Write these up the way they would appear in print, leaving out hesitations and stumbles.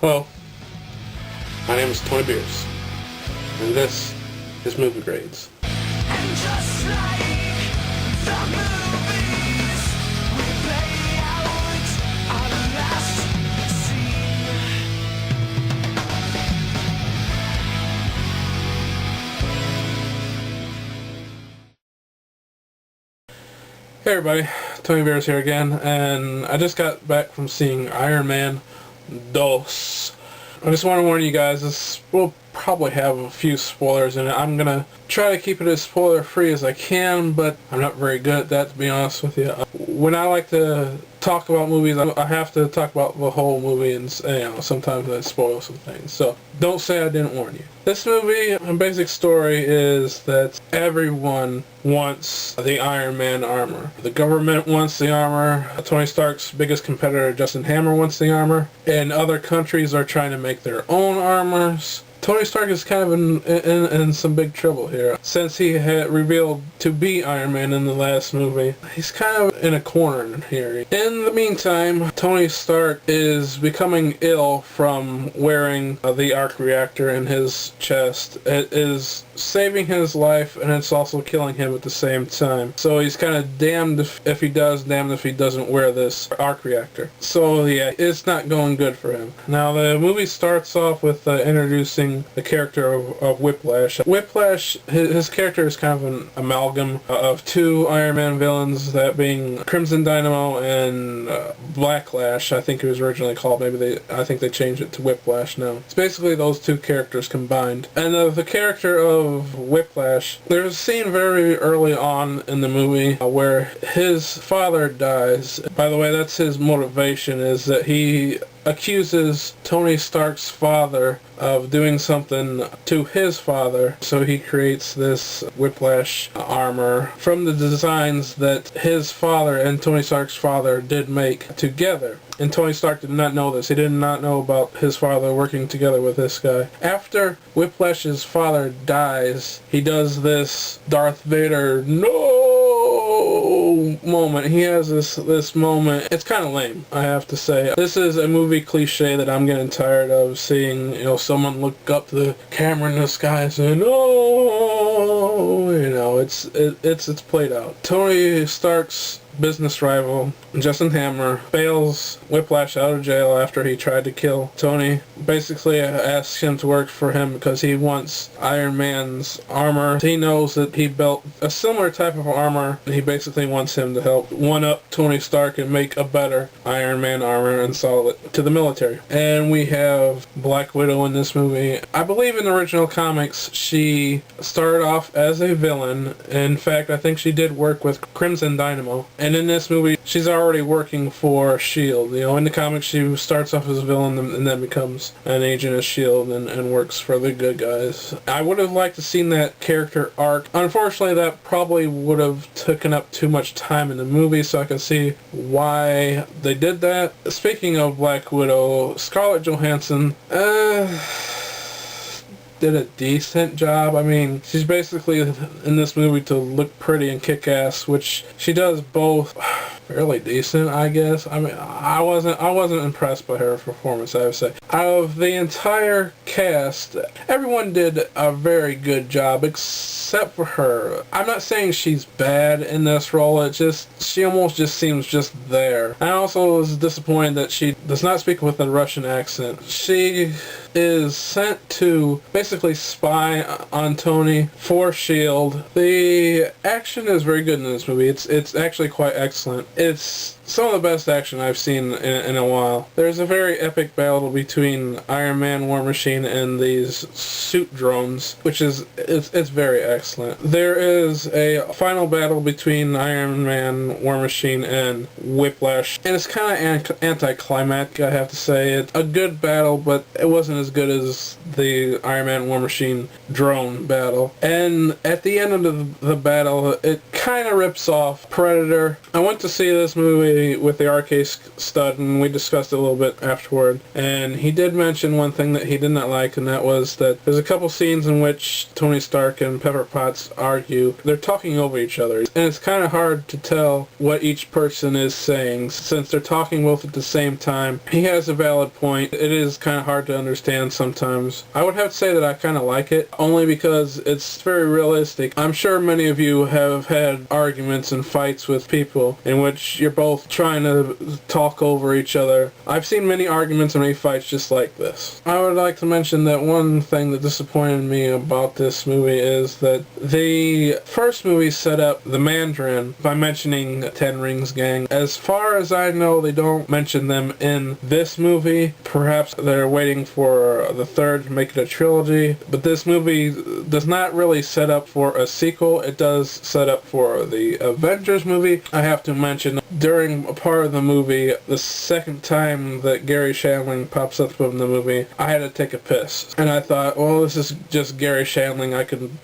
Hello, my name is Tony Beers, and this is Movie Grades. And just like the movies, we play out our last scene. Hey everybody, Tony Beers here again, and I just got back from seeing Ironman Dos. I just want to warn you guys, this will probably have a few spoilers in it. I'm going to try to keep it as spoiler free as I can, but I'm not very good at that, to be honest with you. When I like to talk about movies, I have to talk about the whole movie, and sometimes I spoil some things. So don't say I didn't warn you. This movie, the basic story is that everyone wants the Iron Man armor. The government wants the armor. Tony Stark's biggest competitor, Justin Hammer, wants the armor. And other countries are trying to make their own armors. Tony Stark is kind of in some big trouble here. Since he had revealed to be Iron Man in the last movie, he's kind of in a corner here. In the meantime, Tony Stark is becoming ill from wearing the arc reactor in his chest. It is saving his life, and it's also killing him at the same time. So he's kind of damned if he does, damned if he doesn't wear this arc reactor. So yeah, it's not going good for him. Now the movie starts off with introducing the character of Whiplash. Whiplash, his character is kind of an amalgam of two Iron Man villains, that being Crimson Dynamo and Blacklash, I think it was originally called. I think they changed it to Whiplash now. It's basically those two characters combined. And the character of Whiplash, there's a scene very early on in the movie where his father dies. By the way, that's his motivation, is that he accuses Tony Stark's father of doing something to his father, so he creates this Whiplash armor from the designs that his father and Tony Stark's father did make together. And Tony Stark did not know this. He did not know about his father working together with this guy. After Whiplash's father dies, he does this Darth Vader moment. He has this moment. It's kind of lame, I have to say. This is a movie cliche that I'm getting tired of seeing. Someone look up to the camera in the sky saying, "Oh," it's played out. Tony Stark's business rival, Justin Hammer, bails Whiplash out of jail after he tried to kill Tony. Basically asks him to work for him because he wants Iron Man's armor. He knows that he built a similar type of armor, and he basically wants him to help one-up Tony Stark and make a better Iron Man armor and sell it to the military. And we have Black Widow in this movie. I believe in the original comics she started off as a villain. In fact, I think she did work with Crimson Dynamo. And in this movie, she's already working for S.H.I.E.L.D. In the comics, she starts off as a villain and then becomes an agent of S.H.I.E.L.D. and works for the good guys. I would have liked to seen that character arc. Unfortunately, that probably would have taken up too much time in the movie, so I can see why they did that. Speaking of Black Widow, Scarlett Johansson, did a decent job. I mean, she's basically in this movie to look pretty and kick ass, which she does both fairly decent, I guess. I mean, I wasn't impressed by her performance, I would say. Out of the entire cast, everyone did a very good job except for her. I'm not saying she's bad in this role, she almost just seems just there. I also was disappointed that she does not speak with a Russian accent. She is sent to basically spy on Tony for S.H.I.E.L.D. The action is very good in this movie. It's actually quite excellent. It's some of the best action I've seen in a while. There's a very epic battle between Iron Man, War Machine, and these suit drones, which is it's very excellent. There is a final battle between Iron Man, War Machine, and Whiplash, and it's kind of anticlimactic, I have to say. It's a good battle, but it wasn't as good as the Iron Man, War Machine drone battle. And at the end of the battle, it kind of rips off Predator. I went to see this movie the arcade stud, and we discussed it a little bit afterward. And he did mention one thing that he did not like, and that was that there's a couple scenes in which Tony Stark and Pepper Potts argue. They're talking over each other, and it's kind of hard to tell what each person is saying since they're talking both at the same time. He has a valid point. It is kind of hard to understand sometimes. I would have to say that I kind of like it, only because it's very realistic. I'm sure many of you have had arguments and fights with people in which you're both trying to talk over each other. I've seen many arguments and many fights just like this. I would like to mention that one thing that disappointed me about this movie is that the first movie set up the Mandarin by mentioning Ten Rings Gang. As far as I know, they don't mention them in this movie. Perhaps they're waiting for the third to make it a trilogy, but this movie does not really set up for a sequel. It does set up for the Avengers movie. I have to mention, during a part of the movie, the second time that Gary Shandling pops up in the movie, I had to take a piss. And I thought, well, this is just Gary Shandling.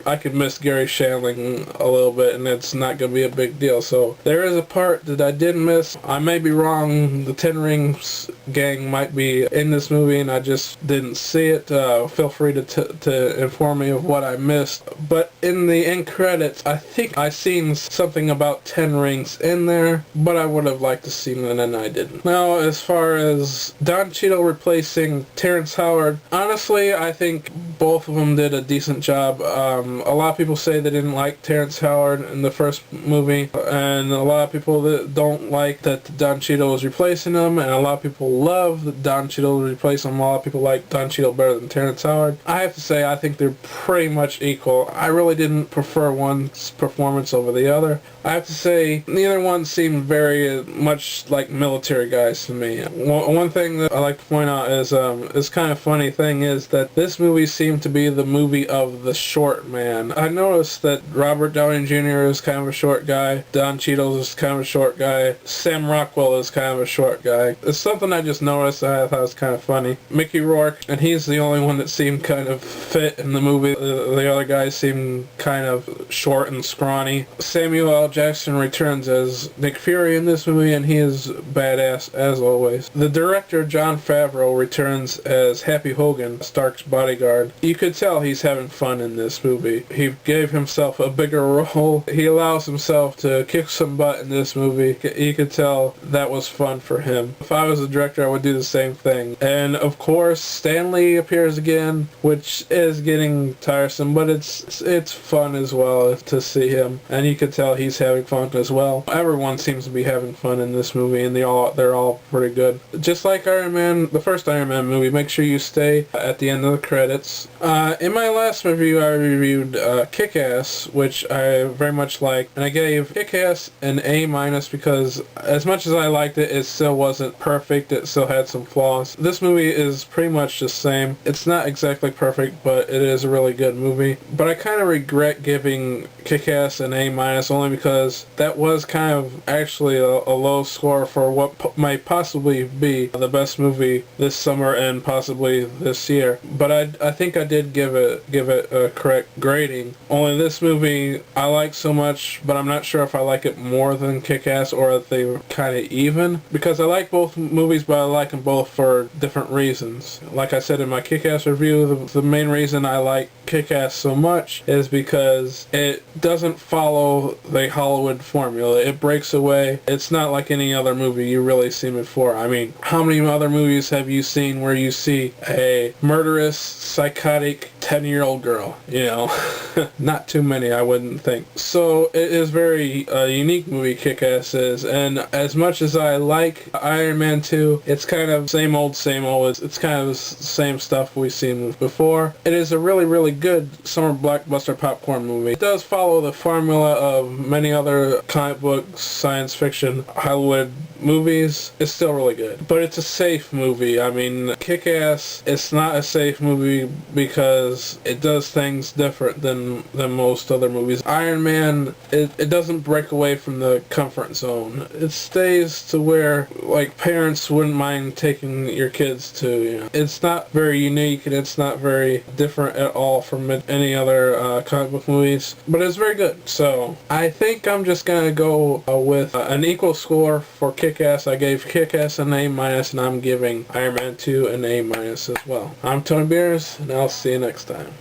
I could miss Gary Shandling a little bit, and it's not going to be a big deal. So there is a part that I did miss. I may be wrong. The Ten Rings Gang might be in this movie, and I just didn't see it. Feel free to inform me of what I missed. But in the end credits, I think I seen something about Ten Rings in there, but I would have liked to see it, and I didn't. Now, as far as Don Cheadle replacing Terrence Howard, honestly, I think both of them did a decent job. A lot of people say they didn't like Terrence Howard in the first movie, and a lot of people that don't like that Don Cheadle was replacing him, and a lot of people love that Don Cheadle was replacing him. A lot of people like Don Cheadle better than Terrence Howard. I have to say, I think they're pretty much equal. I really didn't prefer one's performance over the other. I have to say, neither one seemed very much like military guys to me. One thing that I like to point out is kind of funny thing is that this movie seemed to be the movie of the short man. I noticed that Robert Downey Jr. is kind of a short guy, Don Cheadle is kind of a short guy, Sam Rockwell is kind of a short guy. It's something I just noticed that I thought was kind of funny. Mickey Rourke, and he's the only one that seemed kind of fit in the movie. The other guys seemed kind of short and scrawny. Samuel L. Jackson returns as Nick Fury in this movie, and he is badass as always. The director, Jon Favreau, returns as Happy Hogan, Stark's bodyguard. You could tell he's having fun in this movie. He gave himself a bigger role. He allows himself to kick some butt in this movie. You could tell that was fun for him. If I was the director, I would do the same thing. And of course, Stanley appears again, which is getting tiresome, but it's fun as well to see him. And you could tell he's having fun as well. Everyone seems to be having fun in this movie, and they're all pretty good. Just like Iron Man, the first Iron Man movie, make sure you stay at the end of the credits. In my last review, I reviewed Kick-Ass, which I very much liked, and I gave Kick-Ass an A- because as much as I liked it, it still wasn't perfect. It still had some flaws. This movie is pretty much the same. It's not exactly perfect, but it is a really good movie. But I kind of regret giving Kick-Ass an A- only because that was kind of actually a low score for what might possibly be the best movie this summer and possibly this year. But I think I did give it a correct grading. Only this movie I like so much, but I'm not sure if I like it more than Kick-Ass or if they're kind of even. Because I like both movies, but I like them both for different reasons. Like I said in my Kick-Ass review, the main reason I like Kick-Ass so much is because it doesn't follow the Hollywood formula. It breaks away. It's not like any other movie you really seen before. I mean, how many other movies have you seen where you see a murderous, psychotic 10-year-old girl? You know, not too many, I wouldn't think. So it is very unique movie, Kick-Ass is, and as much as I like Iron Man 2, it's kind of same old, same old. It's kind of the same stuff we've seen before. It is a really, really good summer blockbuster popcorn movie. It does follow the formula of many other comic book, science fiction, Hollywood movies. It's still really good. But it's a safe movie. I mean, Kick-Ass, it's not a safe movie because it does things different than most other movies. Iron Man, it doesn't break away from the comfort zone. It stays to where, like, parents wouldn't mind taking your kids to, you know. It's not very unique, and it's not very different at all from any other comic book movies, but it's very good. So I think I'm just gonna go with an equal score for Kick-Ass. I gave Kick-Ass an A-, and I'm giving Iron Man 2 an A- as well. I'm Tony Beers, and I'll see you next time.